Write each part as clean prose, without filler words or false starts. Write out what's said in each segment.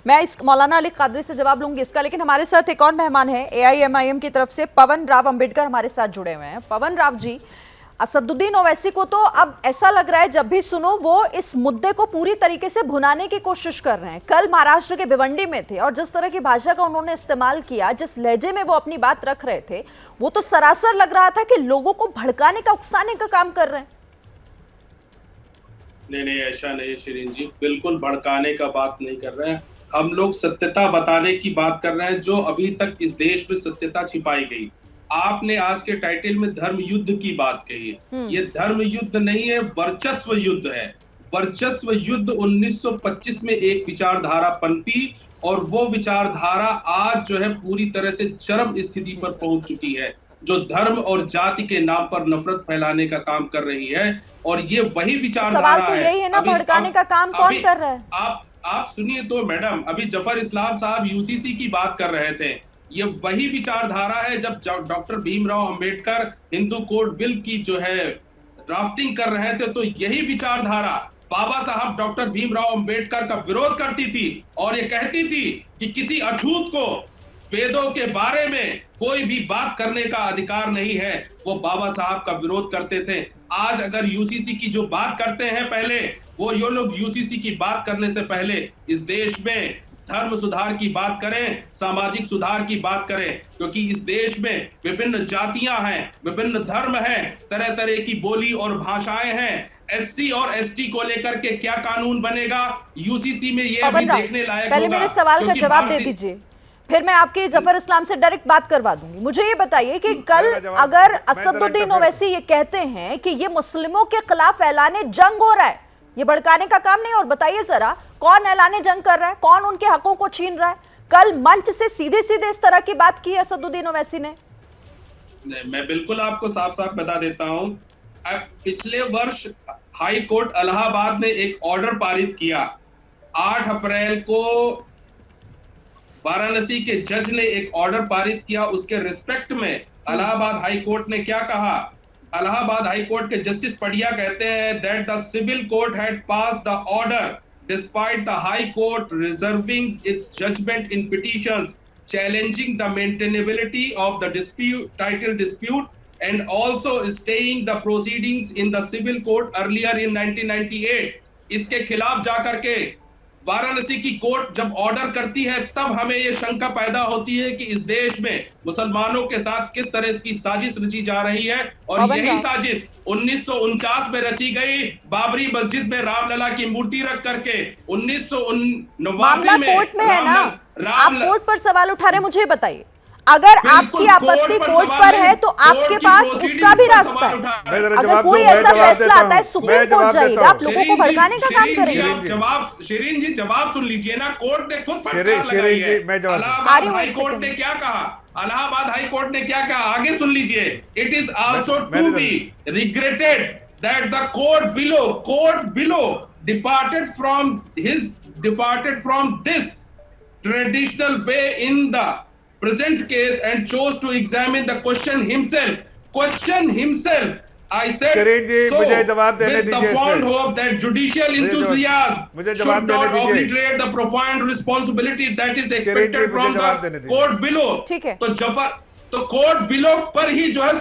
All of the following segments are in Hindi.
मैं इस मौलाना अली कादरी से जवाब लूंगी इसका, लेकिन हमारे साथ एक और मेहमान है एआईएमआईएम की तरफ से, पवन राव अंबेडकर हमारे साथ जुड़े हुए हैं। पवन राव जी, असदुद्दीन ओवैसी को तो अब ऐसा लग रहा है जब भी सुनो वो इस मुद्दे को पूरी तरीके से भुनाने की कोशिश कर रहे हैं। कल महाराष्ट्र के भिवंडी में थे और जिस तरह की भाषा का उन्होंने इस्तेमाल किया, जिस लहजे में वो अपनी बात रख रहे थे, वो तो सरासर लग रहा था कि लोगों को भड़काने का, उकसाने का काम कर रहे हैं। नहीं, ऐसा नहीं शिरीन जी, बिल्कुल भड़काने का बात नहीं कर रहे हैं। हम लोग सत्यता बताने की बात कर रहे हैं, जो अभी तक इस देश में सत्यता छिपाई गई। आपने आज के टाइटल में धर्म युद्ध की बात कही, ये धर्म युद्ध नहीं है, वर्चस्व युद्ध है। वर्चस्व युद्ध 1925 में एक विचारधारा पनपी और वो विचारधारा आज जो है पूरी तरह से चरम स्थिति पर पहुंच चुकी है, जो धर्म और जाति के नाम पर नफरत फैलाने का काम कर रही है। और ये वही विचारधारा सवाल तो यही है ना, भड़काने का काम कौन कर रहा है? आप सुनिए तो मैडम, अभी जफर इस्लाम साहब यूसीसी की बात कर रहे थे। ये वही विचारधारा है जब doctor Bhimrao Ambedkar Hindu code bill की जो है ड्राफ्टिंग कर रहे थे, तो यही विचारधारा बाबा साहब डॉक्टर भीमराव अंबेडकर का विरोध करती थी और ये कहती थी कि किसी अछूत को वेदों के बारे में कोई भी बात करने का अधिकार नहीं है। वो बाबा साहब का विरोध करते थे। आज अगर यूसीसी की जो बात करते हैं, पहले वो ये लोग यूसीसी की बात करने से पहले इस देश में धर्म सुधार की बात करें, सामाजिक सुधार की बात करें, क्योंकि इस देश में विभिन्न जातियां हैं, विभिन्न धर्म हैं, तरह तरह की बोली और भाषाएं हैं। एससी और एसटी को लेकर के क्या कानून बनेगा यूसीसी में, ये अभी देखने लायक होगा। पहले मेरे सवाल का जवाब दे दीजिए, फिर मैं आपकी जफर इस्लाम से डायरेक्ट बात करवा दूंगी। मुझे ये बताइए कि कल अगर असदुद्दीन ओवैसी ये कहते हैं कि ये मुस्लिमों के खिलाफ ऐलाने जंग हो रहा है, ये भड़काने का काम नहीं, और बताइए जरा कौन ऐलाने जंग कर रहा है, कौन उनके हकों को छीन रहा है? कल मंच से सीधे सीधे इस तरह की बात की है असदुद्दीन ओवैसी ने। मैं बिल्कुल आपको साफ साफ बता देता हूं। पिछले वर्ष हाई कोर्ट इलाहाबाद ने एक ऑर्डर पारित किया। 8 अप्रैल को वाराणसी के जज ने एक ऑर्डर पारित किया। उसके रिस्पेक्ट में इलाहाबाद हाई कोर्ट ने क्या कहा? इलाहाबाद हाई कोर्ट के जस्टिस पटिया कहते हैं that the civil court had passed the order despite the high court reserving its judgment in petitions challenging the maintainability of the title dispute and also staying the proceedings in the civil court earlier in 1998। इसके खिलाफ जाकर के वाराणसी की कोर्ट जब ऑर्डर करती है, तब हमें यह शंका पैदा होती है कि इस देश में मुसलमानों के साथ किस तरह की साजिश रची जा रही है। और यही साजिश 1949 में रची गई, बाबरी मस्जिद में रामलला की मूर्ति रख करके। 1989 में कोर्ट में है ना, आप कोर्ट पर सवाल उठा रहे, मुझे बताइए अगर आपकी आपत्ति कोर्ट पर है तो आपके पास उसका भी रास्ता है। अगर कोई ऐसा फैसला आता है सुप्रीम कोर्ट जाइएगा, आप लोगों को भड़काने का काम करेंगे। जवाब शिरीन जी, जवाब सुन लीजिए ना। कोर्ट ने खुद फटकार लगाई है। इलाहाबाद हाई कोर्ट ने क्या कहा? इलाहाबाद हाई कोर्ट ने क्या कहा आगे सुन लीजिए। It is also to be regretted that the court below departed from this traditional way in the present case and chose to examine the question himself। I said so with the fond hope that judicial enthusiasm should not obliterate the profound responsibility that is expected from the court below। तो कोर्ट बिलो पर ही जो है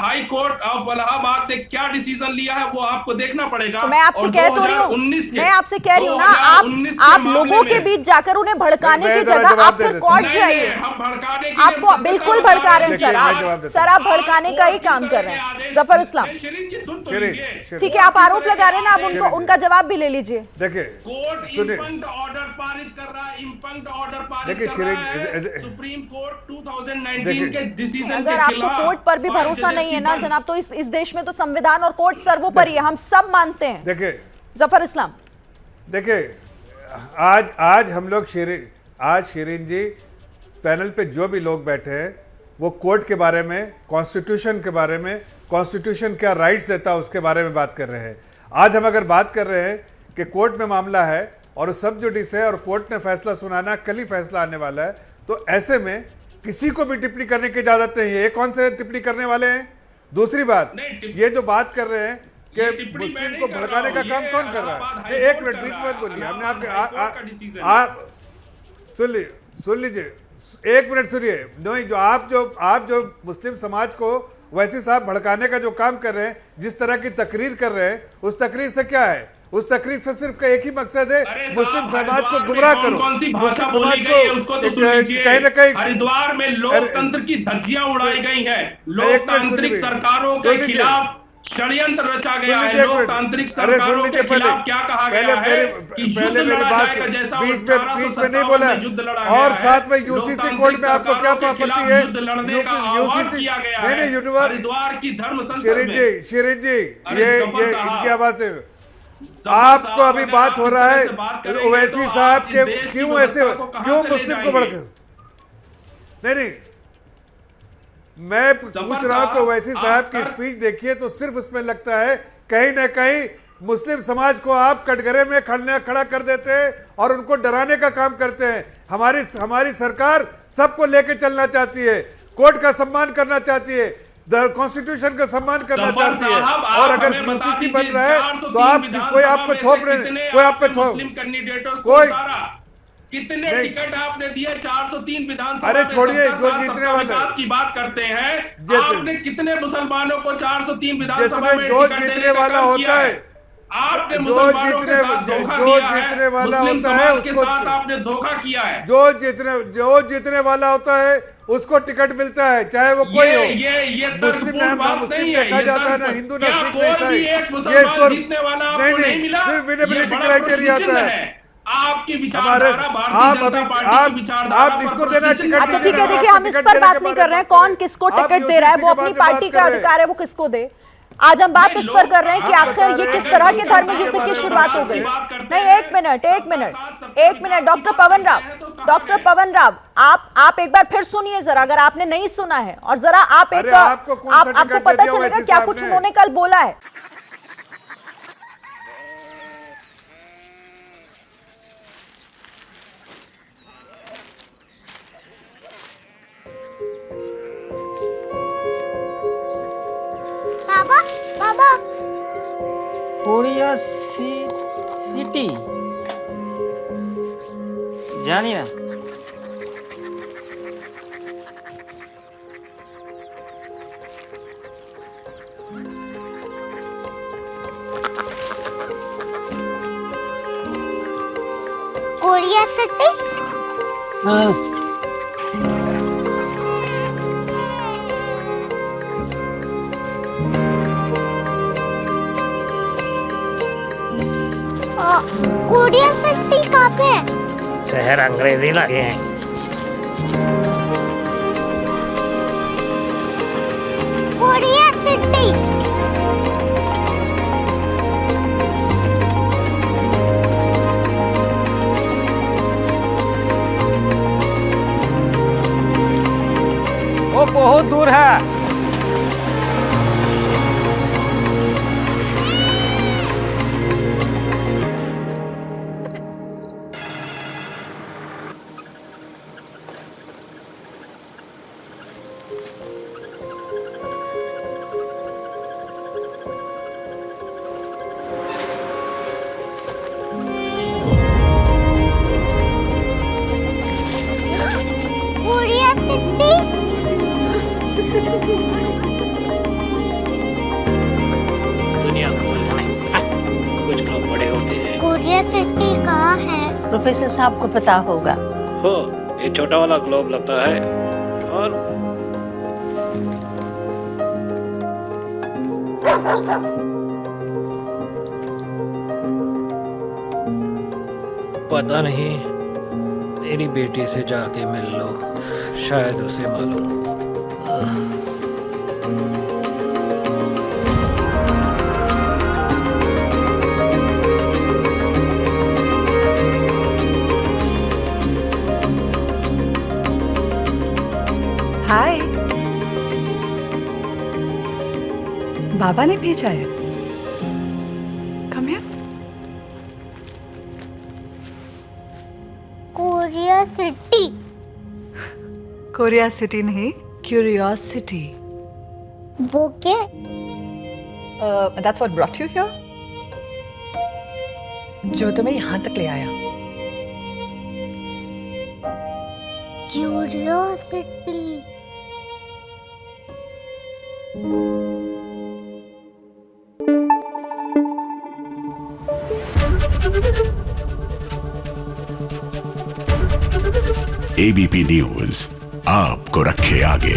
हाई कोर्ट ऑफ इलाहाबाद ने क्या डिसीजन लिया है वो आपको देखना पड़ेगा। तो मैं आपसे कह तो रही हूँ, मैं आपसे कह रही हूँ ना, आप लोगों के बीच जाकर उन्हें भड़काने की जगह आप फिर कोर्ट जाइए। हम भड़काने की आपको बिल्कुल भड़का रहे हैं सर, आप भड़काने का ही काम कर रहे हैं। जफर इस्लाम ठीक है, आप आरोप लगा रहे हैं ना, आप उनका जवाब भी ले लीजिए। देखिए कोर्ट इंपंक्ट ऑर्डर पारित कर रहा है, इंपंक्ट ऑर्डर पारित कर रहा है सुप्रीम कोर्ट 2019 के डिसीजन। अगर आपको कोर्ट पर भी भरोसा नहीं है ना जनाब, तो इस देश में तो संविधान और कोर्ट सर्वोपरि है, हम सब मानते हैं। देखिए जफर इस्लाम, देखिए आज हम लोग शिरीन जी पैनल पे जो भी लोग बैठे हैं वो कोर्ट के बारे में, कॉन्स्टिट्यूशन के बारे में, कॉन्स्टिट्यूशन क्या राइट्स देता है उसके बारे में बात कर रहे हैं। आज हम अगर बात कर रहे हैं कि कोर्ट में मामला है और सब जुडिस है और कोर्ट ने फैसला सुनाना, कल ही फैसला आने वाला है, तो ऐसे में किसी को भी टिप्पणी करने की इजाजत नहीं है। ये कौन से टिप्पणी करने वाले हैं? दूसरी बात, ये जो बात कर रहे हैं कि मुस्लिम को भड़काने का काम कौन कर रहा है? एक मिनट बीच में बोलिए, हमने सुन लीजिए, एक मिनट सुनिए। नहीं, आप जो मुस्लिम समाज को वैसी साहब भड़काने का जो काम कर रहे हैं, जिस तरह की तकरीर कर रहे हैं, उस तकरीर से क्या है? उस तकरीर से सिर्फ एक ही मकसद है, मुस्लिम समाज को गुमराह करो। कौन सी भाषा मुस्लिम बोली समाज गई है उसको तो सुन लीजिए। कहीं ना कहीं हरिद्वार में लोकतंत्र की धज्जियां उड़ाई गई हैं, लोकतांत्रिक सरकारों के खिलाफ षड्यंत्र रचा गया है। लोकतांत्रिक सरकारों के खिलाफ क्या कहा गया है कि युद्ध लड़ा जाएगा, जैसा 1857 में युद्ध लड़ा गया और है। साथ में यूसीसी कोड में आपको क्या आपत्ति है? युद्ध लड़ने का आह्वान किया गया है हरिद्वार की धर्म संसद में। शिरीन जी, ये इनकी आवाज है। आपको अभी बात हो रहा है ओवैसी साहब के क्यों ऐसे, क्यों मुस्लिम को भड़क? नहीं, मैं पूछ रहा हूं कि ओवैसी साहब की स्पीच देखिए तो सिर्फ उसमें लगता है कहीं ना कहीं मुस्लिम समाज को आप कटघरे में खड़ा कर देते हैं और उनको डराने का काम करते हैं। हमारी सरकार सबको लेके चलना चाहती है, कोर्ट का सम्मान करना चाहती है, कॉन्स्टिट्यूशन का सम्मान करना चाहती है। और अगर यूसीसी बन रहा है तो कोई आप पे थोप रहे, कोई आप पे थोप, कोई कितने टिकट आपने दिए? 403 विधानसभा। अरे छोड़िए, जो जीतने वाला विकास की बात करते हैं, आपने कितने मुसलमानों को 403 विधानसभा में जो जीतने वाला होता है, आपने मुसलमानों के साथ धोखा किया है, मुस्लिम समाज के साथ आपने धोखा किया है। जो जीतने वाला होता है उसको टिकट मिलता है, चाहे वो कोई हो। ये मुस्लिम ना देखा जाता है, ना हिंदू ना सिख ना ईसाई। ये जीतने वाला आपको नहीं मिला, सिर्फ विनेबिलिटी क्राइटेरिया आता है। आपकी विचारधारा भारतीय जनता पार्टी की विचारधारा आप इसको देना टिकट। अच्छा ठीक है, देखिए हम इस पर बात नहीं कर रहे हैं कौन किसको टिकट दे रहा है, वो अपनी पार्टी का अधिकार है, वो किसको दे। आज हम बात इस पर कर रहे हैं कि आखिर ये किस तरह के धर्म युद्ध की शुरुआत हो गई। नहीं, एक मिनट डॉक्टर पवन राव, आप एक बार फिर सुनिए जरा, अगर आपने नहीं सुना है, और जरा आपको पता चलेगा क्या कुछ उन्होंने कल बोला है। बाबा कोरिया सिटी जानी ना? Korea city? कोरिया सिटी कहाँ पे है? शहर अंग्रेजी लगे हैं। Korea city. वो बहुत दूर है। Korea city. दुनिया कुछ लोग बड़े होते हैं। कोरिया सिटी कहाँ है? प्रोफेसर साहब को पता होगा। हो, ये छोटा वाला ग्लोब लगता है और पता नहीं, मेरी बेटी से जाके मिल लो, शायद उसे मालूम हो। हाय, बाबा ने भेजा है। Come here. Korea city. Korea city नहीं, क्यूरियोसिटी। वो क्या? That's what brought you here? जो तुम्हें यहाँ तक ले आया। क्यूरियोसिटी। एबीपी न्यूज आपको रखे आगे।